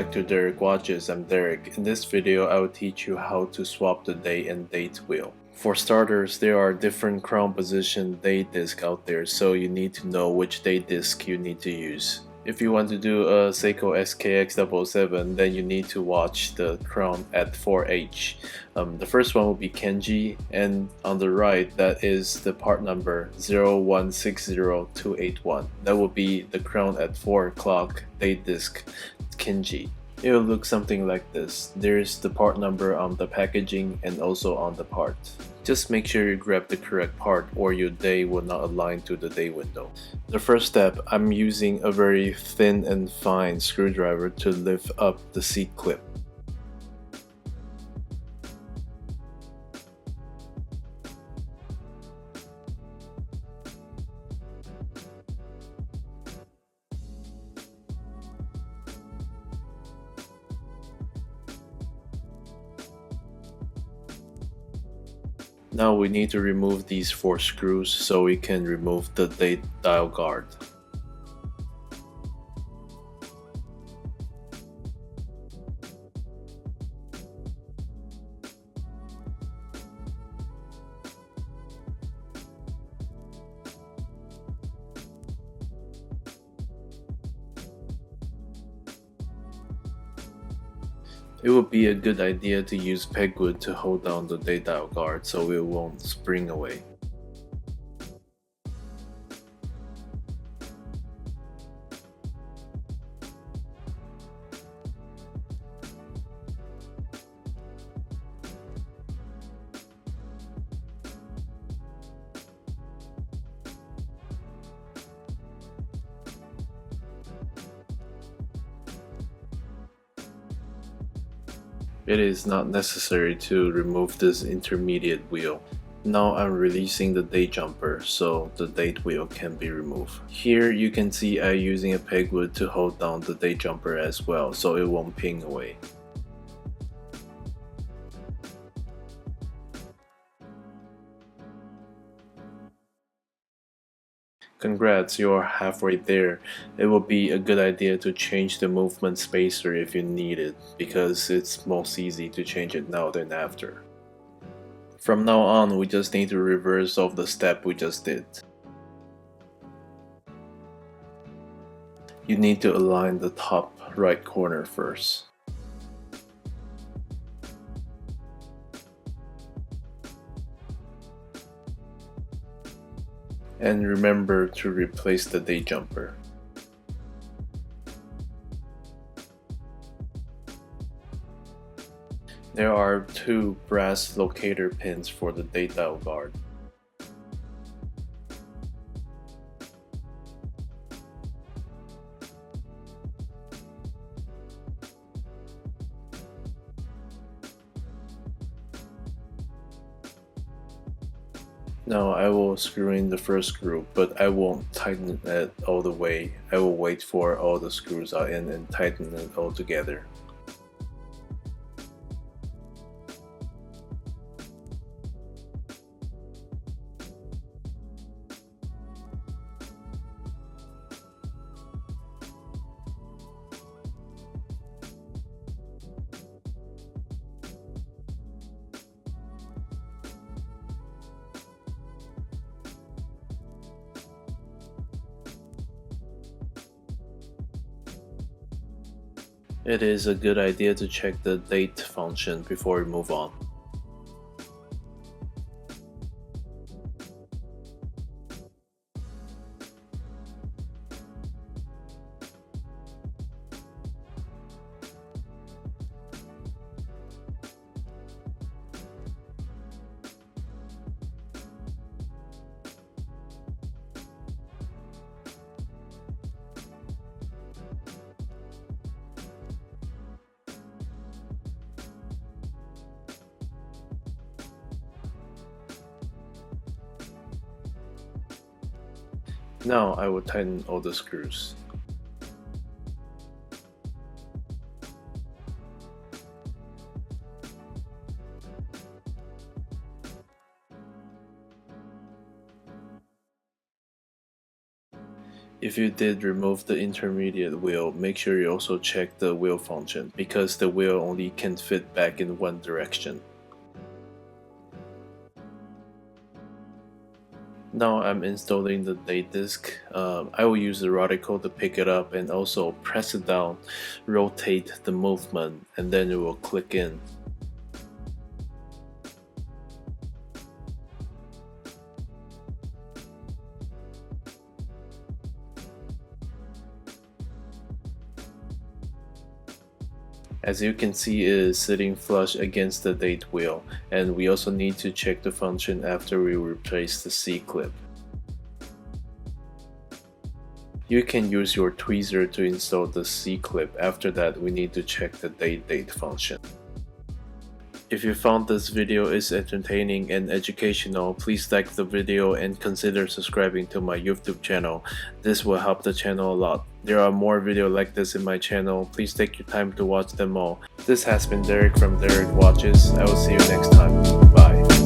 back to Darak Watches. I'm Derek. In this video, I will teach you how to swap the day and date wheel. For starters, there are different crown position date disc out there, so you need to know which date disc you need to use. If you want to do a Seiko SKX007, then you need to watch the crown at 4H. The first one will be Kenji, and on the right, that is the part number 0160281. That will be the crown at 4 o'clock date disc Kenji. It will look something like this. There's the part number on the packaging and also on the part. Just make sure you grab the correct part or your day will not align to the day window. The first step, I'm using a very thin and fine screwdriver to lift up the seat clip. Now we need to remove these 4 screws so we can remove the date dial guard. It would be a good idea to use pegwood to hold down the date dial guard so it won't spring away. It is not necessary to remove this intermediate wheel. Now I'm releasing the date jumper so the date wheel can be removed. Here you can see I'm using a pegwood to hold down the date jumper as well so it won't ping away. Congrats, you're halfway there. It will be a good idea to change the movement spacer if you need it, because it's most easy to change it now than after. From now on, we just need to reverse off the step we just did. You need to align the top right corner first. And remember to replace the date jumper. There are 2 brass locator pins for the date dial guard. Now I will screw in the first screw, but I won't tighten it all the way. I will wait for all the screws are in and tighten it all together. It is a good idea to check the date function before we move on. Now I will tighten all the screws. If you did remove the intermediate wheel, make sure you also check the wheel function, because the wheel only can fit back in one direction. Now I'm installing the date disc. I will use the radical to pick it up and also press it down, rotate the movement, and then it will click in. As you can see, it is sitting flush against the date wheel, and we also need to check the function after we replace the C-clip. You can use your tweezer to install the C-clip. After that, we need to check the date function. If you found this video is entertaining and educational, please like the video and consider subscribing to my YouTube channel. This will help the channel a lot. There are more videos like this in my channel. Please take your time to watch them all. This has been Derek from Darak Watches. I will see you next time. Bye.